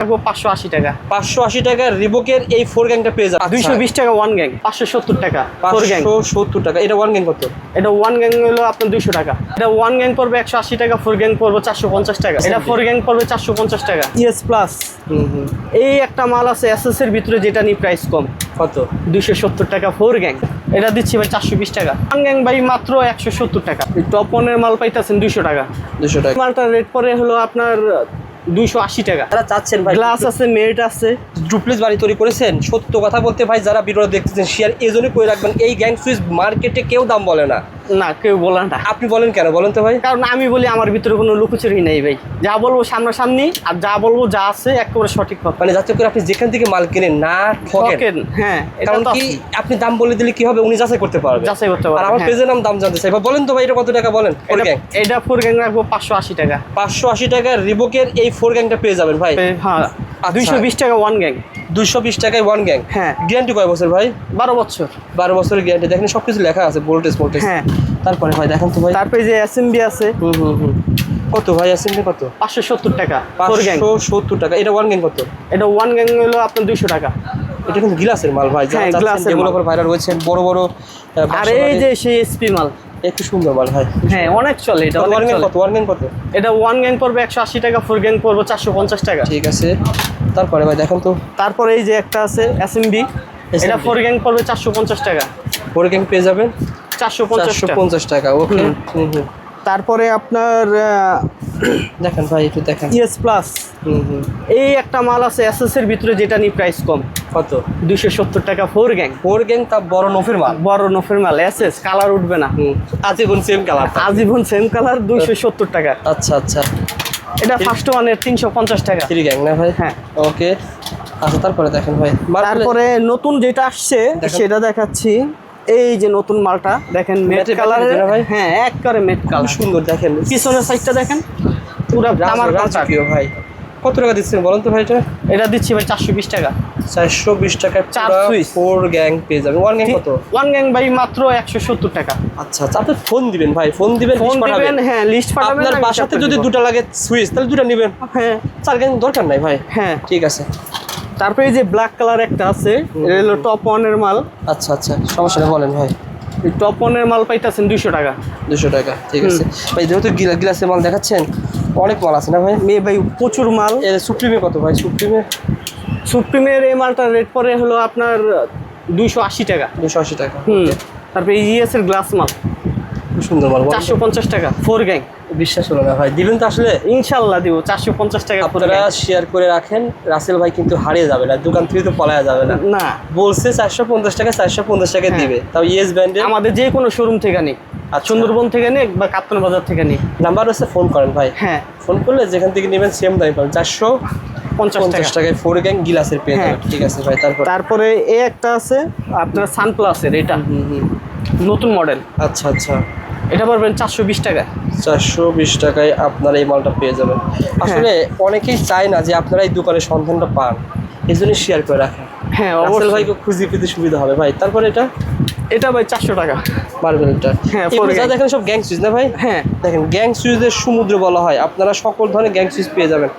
580 টাকা। 580 টাকা রিবকের এই 4 গ্যাংটা পেয়ে যাবেন। 220 টাকা ওয়ান গ্যাং, 570 টাকা 4 গ্যাং। 570 টাকা। এটা ওয়ান গ্যাং কত? এটা ওয়ান গ্যাং হলো আপনার 200 টাকা। এটা ওয়ান গ্যাং পড়বে 180 টাকা, 4 গ্যাং পড়বে 450 টাকা। এটা 4 গ্যাং পড়বে 450 টাকা। ইএস প্লাস এই একটা মাল আছে এসএস এর ভিতরে, যেটা নিয়ে প্রাইস কম। কত? 270 টাকা 4 গ্যাং। এটা দিচ্ছি ভাই 420 টাকা। ওয়ান গ্যাং ভাই মাত্র 170 টাকা। টপ ওয়ানের মাল পাইতেছেন 200 টাকা। 200 টাকা। মালটার রেট পড়ে হলো আপনার 280 টাকা। যারা চাচ্ছেন ভাই গ্লাস আছে, মেট আছে। ডুপ্লেস বাড়ি তৈরি করেছেন, সত্য কথা বলতে ভাই যারা ভিডিওটা দেখতেছেন শেয়ার এই জন্যই করে রাখবেন। এই গ্যাং সুইচ মার্কেটে কেউ দাম বলে না। না, কেউ বলে না। আপনি বলেন কেন বলেন তো ভাই? কারণ আমি বলি আমার ভিতরে কোনো লুকোচুরি নেই ভাই। যা বলবো সামনাসামনি, আর যা বলবো যা আছে একেবারে সঠিক কথা। মানে যাতে করে আপনি যেখান থেকে মাল কেনেন না ঠকেন। হ্যাঁ, কারণ কি আপনি দাম বলে দিলে কি হবে, উনি যাচাই করতে পারবে। যাচাই করতে আর পারবে। আমার পেজের নাম দাম জানতে চাই। বলেন তো ভাই এটা কত টাকা বলেন? এটা 4 গ্যাং রাখবো 580 টাকা। 580 টাকা রিবকের এই 4 গ্যাংটা পেয়ে যাবেন ভাই। হ্যাঁ, 220 টাকা ওয়ান গ্যাং। 220 টাকায় ওয়ান গ্যাং। হ্যাঁ। গ্যারান্টি কয় বছর ভাই? 12 বছর। 12 বছরের গ্যারান্টি। দেখেন সবকিছু লেখা আছে, ভোল্টেজ ভোল্টেজ। হ্যাঁ। তারপরে ভাই দেখেন তো ভাই, তারপরে যে এসএমবি আছে। কত ভাই এসএমবি কত? 570 টাকা 4 গ্যাং। 570 টাকা। এটা ওয়ান গ্যাং কত? এটা ওয়ান গ্যাং হলো আপনার 200 টাকা। এটা কিন্তু গ্লাসের মাল ভাই। হ্যাঁ, গ্লাসের যেগুলো মাল। করে ভাইরাল রয়েছেন বড় বড়। আর এই যে সেই এসপি মাল, একটু সুন্দর মাল ভাই। হ্যাঁ অনেক চলে। এটা ওয়ান অনেক গ্যাং চলে। কত? ওয়ান গ্যাং কত? এটা ওয়ান গ্যাং পড়বে 180 টাকা, 4 গ্যাং পড়বে 450 টাকা। ঠিক আছে। তারপরে ভাই দেখেন তো, তারপরে এই যে একটা আছে এসএমবি, এটা 4 গ্যাং পড়বে 450 টাকা। 4 গ্যাং পেয়ে যাবেন 450 টাকা। 450 টাকা। ওকে। তারপরে আপনার দেখেন ভাই একটু দেখেন। ইএস প্লাস এই একটা মাল আছে এসএস এর ভিতরে, যেটা নিয়ে প্রাইস কম। কত? 270 টাকা 4 গ্যাং। 4 গ্যাং তা বড় নফের মাল। বড় নফের মাল এসএস, কালার উঠবে না। আজীবন সেম কালার। আজীবন সেম কালার 270 টাকা। আচ্ছা আচ্ছা। এটা ফার্স্ট ওয়ানের 350 টাকা। 3 গ্যাং না ভাই? হ্যাঁ। ওকে। আচ্ছা তারপরে দেখেন ভাই, তারপরে নতুন যেটা আসছে সেটা দেখাচ্ছি। এই যে নতুন মালটা দেখেন, মেট ম্যাটের কালারের। ভিতরে ভাই? হ্যাঁ, একবারে মেট খুব কালার। সুন্দর। দেখেন পিছনের সাইডটা দেখেন, পুরো তামার কাঁচা। রাজকীয় ভাই। কত টাকা দিচ্ছেন বলেন তো ভাই? এটা দিচ্ছি ভাই 420 টাকা। 420 টাকায় 4 সুইচ 4 গ্যাং পেয়ে যাবেন। ওয়ান গ্যাং কত? ওয়ান গ্যাং ভাই মাত্র 170 টাকা। আচ্ছা আচ্ছা। আপনি ফোন দিবেন ভাই, ফোন দিবেন, ফোন লিস্ট পাঠাবেন। দিবেন, হ্যাঁ লিস্ট পাঠাবেন। আপনার আমি বাসাতে হিসাব যদি করে দিব। দুটো লাগে সুইচ, তাহলে দুটো নেবেন। হ্যাঁ 4 গ্যাং দরকার নাই ভাই। হ্যাঁ। ঠিক আছে। তারপরে এই যে ব্ল্যাক কালার একটা আছে, এটা হলো টপ ওয়ানের মাল। আচ্ছা আচ্ছা, সমস্যা নেই বলেন ভাই। এই টপ ওয়ানের মাল পাইতেছেন 200 টাকা। 200 টাকা। ঠিক আছে ভাই। যেহেতু গ্লাসের মাল দেখাচ্ছেন, অনেক মাল আছে না ভাই? মেয়ে ভাই প্রচুর মাল। এর সুপ্রিমে কত ভাই? সুপ্রিমের এই মালটার রেট পড়ে হলো আপনার 280 টাকা। 280 টাকা। তারপরে ইএস এর গ্লাস মাল খুব সুন্দর মাল। 450 টাকা 4 গ্যাং। বিশ্বাস হলো না ভাই, দিবেন তো আসলে? ইনশাল্লাহ দিব। 450 টাকা। আপনারা শেয়ার করে রাখেন, রাসেল ভাই কিন্তু হারিয়ে যাবে না, দোকান থেকে তো পলায়া যাবে না। না, বলছে 450 টাকা, 450 টাকা দিবে। তাও ইয়েস ব্র্যান্ডের। আমাদের যে কোনো শোরুম থেকে নিক, সুন্দরবন থেকে নিক বা কাপ্তান বাজার থেকে নিক, নাম্বার হচ্ছে, ফোন করেন ভাই। হ্যাঁ, ফোন করলে যেখান থেকে নেবেন সেম দামই পাবেন। 450 টাকায় 4 গ্যাং গিলাসের পেয়ে যাবেন। ঠিক আছে ভাই। তারপরে এই একটা আছে আপনার সানপ্লাসের, এটা নতুন মডেল। আচ্ছা আচ্ছা। এটা পারবেন 420 টাকা। 420 টাকায় আপনারা এই মালটা পেয়ে যাবেন। আসলে অনেকেই চায় না যে আপনারা এই দোকানের সন্ধানটা পান, এই জন্য শেয়ার করে রাখেন। হ্যাঁ রাসেল অবশ্যই। ভাইকে খুঁজে পেতে সুবিধা হবে ভাই। তারপরে এটা ভাই 400 টাকা। মার্বেলটা। হ্যাঁ, যা দেখেন সব গ্যাং সুইচ না ভাই? হ্যাঁ। দেখেন গ্যাং সুইচের সমুদ্র বলা হয়, আপনারা সকল ধরনের গ্যাং সুইচ পেয়ে যাবেন।